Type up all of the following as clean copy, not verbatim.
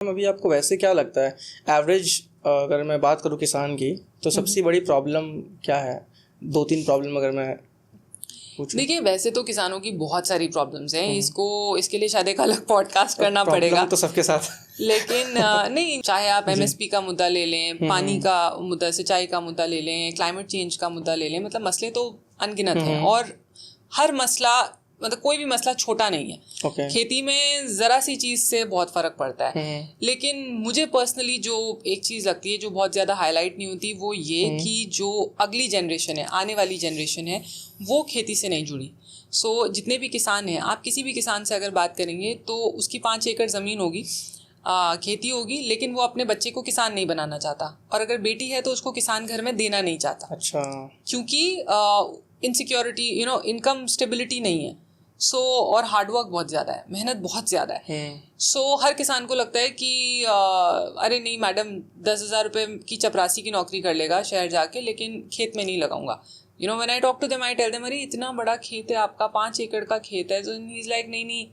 अभी आपको वैसे क्या लगता है एवरेज, अगर मैं बात करूँ किसान की, तो सबसे बड़ी प्रॉब्लम क्या है? 2-3 प्रॉब्लम अगर मैं पूछूं। देखिए, वैसे तो किसानों की बहुत सारी प्रॉब्लम्स हैं। इसके लिए शायद एक अलग पॉडकास्ट करना पड़ेगा तो सबके साथ लेकिन नहीं, चाहे आप एमएसपी का मुद्दा ले लें, पानी का मुद्दा, सिंचाई का मुद्दा ले लें, क्लाइमेट चेंज का मुद्दा ले लें, मतलब मसले तो अनगिनत हैं। और हर मसला, मतलब कोई भी मसला छोटा नहीं है। खेती में ज़रा सी चीज़ से बहुत फ़र्क पड़ता है। लेकिन मुझे पर्सनली जो एक चीज़ लगती है जो बहुत ज़्यादा हाईलाइट नहीं होती, वो ये कि जो अगली जनरेशन है, आने वाली जनरेशन है, वो खेती से नहीं जुड़ी। जितने भी किसान हैं, आप किसी भी किसान से अगर बात करेंगे तो उसकी 5 एकड़ ज़मीन होगी, खेती होगी, लेकिन वो अपने बच्चे को किसान नहीं बनाना चाहता। और अगर बेटी है तो उसको किसान घर में देना नहीं चाहता। अच्छा। क्योंकि इनसिक्योरिटी, इनकम स्टेबिलिटी नहीं है। और हार्डवर्क बहुत ज़्यादा है, मेहनत बहुत ज़्यादा है। हर किसान को लगता है कि अरे नहीं मैडम, 10,000 रुपये की चपरासी की नौकरी कर लेगा शहर जाके, लेकिन खेत में नहीं लगाऊंगा। When I talk to them, I tell them, अरे इतना बड़ा खेत है आपका, 5 एकड़ का खेत है। ही इज़ लाइक, नहीं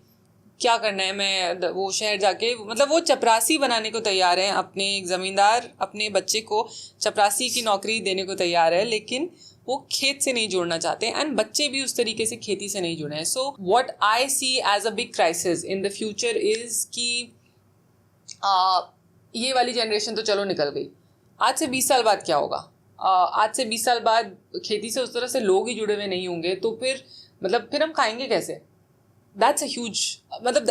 क्या करना है, मैं वो शहर जाके, मतलब वो चपरासी बनाने को तैयार है। अपने एक ज़मींदार अपने बच्चे को चपरासी की नौकरी देने को तैयार है, लेकिन वो खेत से नहीं जोड़ना चाहते। एंड बच्चे भी उस तरीके से खेती से नहीं जुड़े हैं। So what I see as a big crisis in the future is कि ये वाली जनरेशन तो चलो निकल गई, आज से 20 साल बाद क्या होगा? आज से 20 साल बाद खेती से उस तरह से लोग ही जुड़े हुए नहीं होंगे, तो फिर हम खाएंगे कैसे? दैट्स अ ह्यूज, मतलब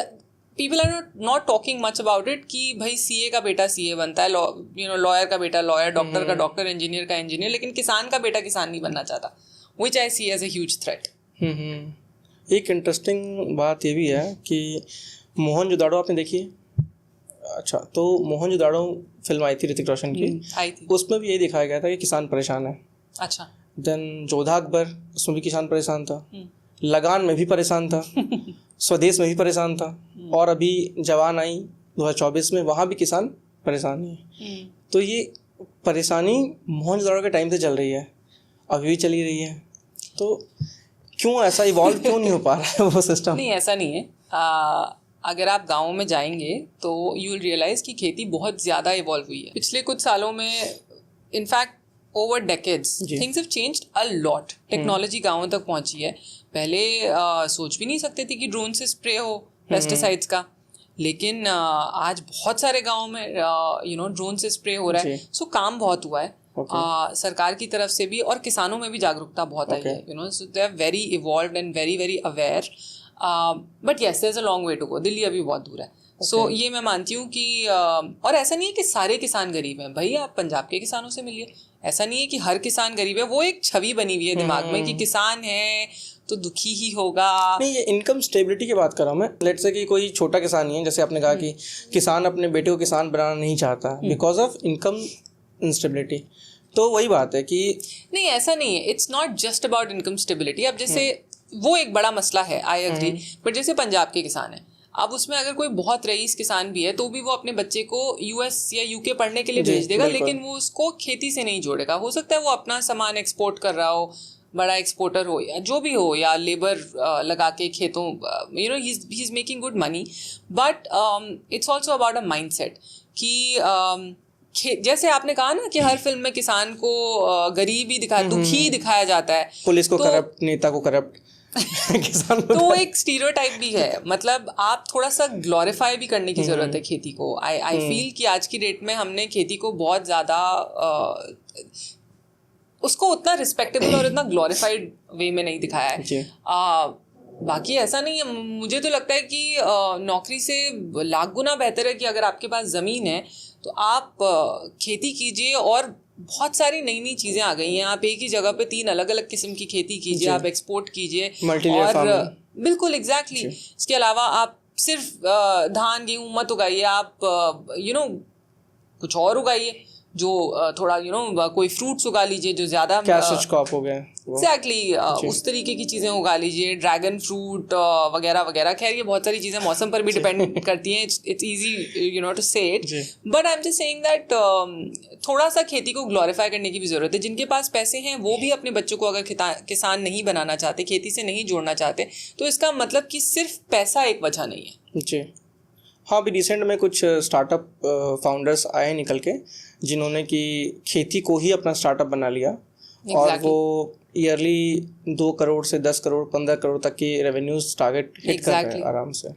people are not talking much about it कि भाई सीए का बेटा सीए बनता है, लॉयर का बेटा लॉयर, डॉक्टर का डॉक्टर, इंजीनियर का इंजीनियर, लेकिन किसान का बेटा किसान नहीं बनना चाहता, which I see as a huge threat. एक इंटरेस्टिंग बात ये भी है कि मोहनजोदाड़ो आपने देखी है? अच्छा, तो मोहनजोदाड़ो फिल्म आई थी ऋतिक रोशन की, आई थी। उसमें भी यही दिखाया गया था कि किसान परेशान है। अच्छा। देन जोधा अकबर, उसमें भी किसान परेशान था। लगान में भी परेशान था। स्वदेश में भी परेशान था। और अभी जवान आई 2024 में, वहाँ भी किसान परेशान है। तो ये परेशानी मोहनजोदाड़ो के टाइम से चल रही है, अभी भी चली रही है। तो क्यों ऐसा इवॉल्व क्यों नहीं हो पा रहा है वो सिस्टम? नहीं, ऐसा नहीं है। अगर आप गाँव में जाएंगे तो यू विल रियलाइज कि खेती बहुत ज़्यादा इवॉल्व हुई है पिछले कुछ सालों में। In fact over decades things have changed a lot. Technology गाँवों तक पहुंची है। पहले सोच भी नहीं सकते थे कि ड्रोन से स्प्रे हो पेस्टिसाइड्स का, लेकिन आज बहुत सारे गाँव में ड्रोन से स्प्रे हो रहा है। काम बहुत हुआ है। सरकार की तरफ से भी और किसानों में भी जागरूकता बहुत आई है। So they are very evolved and very very aware. But yes, there is a long way to go. Delhi अभी बहुत दूर है। ये मैं मानती हूँ कि और ऐसा नहीं है कि सारे किसान गरीब हैं। भाई, आप पंजाब के किसानों से मिलिए, ऐसा नहीं है कि हर किसान गरीब है। वो एक छवि बनी हुई है दिमाग में कि किसान है तो दुखी ही होगा। नहीं, ये इनकम स्टेबिलिटी की बात कर रहा हूँ मैं। लेट्स से कि कोई छोटा किसान ही है, जैसे आपने कहा कि किसान अपने बेटे को किसान बनाना नहीं चाहता बिकॉज ऑफ इनकम इंस्टेबिलिटी। तो वही बात है कि नहीं, ऐसा नहीं है। It's not just about income stability. अब जैसे वो एक बड़ा मसला है, आई एग्री। बट जैसे पंजाब के किसान हैं, अब उसमें अगर कोई बहुत रईस किसान भी है तो भी वो अपने बच्चे को यूएस या यूके पढ़ने के लिए भेज देगा, लेकिन वो उसको खेती से नहीं जोड़ेगा। हो सकता है वो अपना सामान एक्सपोर्ट कर रहा हो, बड़ा एक्सपोर्टर हो या जो भी हो, या लेबर लगा के खेतों, he is making good money. But it's also about a mind set कि जैसे आपने कहा ना कि हर फिल्म में किसान को गरीब ही दुखी दिखाया जाता है, पुलिस को करप्ट, नेता को करप्ट, किसान को तो एक स्टीरियोटाइप भी है। मतलब आप थोड़ा सा ग्लोरीफाई भी करने की जरूरत है खेती को। आई फील कि आज की डेट में हमने खेती को बहुत ज़्यादा उसको उतना रिस्पेक्टेबल और इतना ग्लोरीफाइड वे में नहीं दिखाया है। बाकी ऐसा नहीं है। मुझे तो लगता है कि नौकरी से लाख गुना बेहतर है कि अगर आपके पास ज़मीन है तो आप खेती कीजिए। और बहुत सारी नई नई चीज़ें आ गई हैं। आप एक ही जगह पे 3 अलग अलग किस्म की खेती कीजिए, आप एक्सपोर्ट कीजिए। और बिल्कुल एग्जैक्टली। इसके अलावा आप सिर्फ धान गेहूँ मत उगाइए, आप कुछ और उगाइए, जो थोड़ा कोई फ्रूट्स उगा लीजिए जो ज़्यादा क्रॉप हो गया। एग्जैक्टली उस तरीके की चीज़ें उगा लीजिए, ड्रैगन फ्रूट वगैरह वगैरह। खैर, ये बहुत सारी चीज़ें मौसम पर भी डिपेंड करती हैं। इट्स इजी टू से it, but I am just saying that थोड़ा सा खेती को ग्लोरीफाई करने की भी ज़रूरत है। जिनके पास पैसे हैं वो भी अपने बच्चों को अगर किसान नहीं बनाना चाहते, खेती से नहीं जोड़ना चाहते, तो इसका मतलब कि सिर्फ पैसा एक वजह नहीं है। जी, हाँ, अभी रिसेंट में कुछ स्टार्टअप फाउंडर्स आए निकल के, जिन्होंने कि खेती को ही अपना स्टार्टअप बना लिया और वो ईयरली 2 करोड़ से 10 करोड़ 15 करोड़ तक की रेवेन्यूज टारगेट हिट कर रहे हैं आराम से।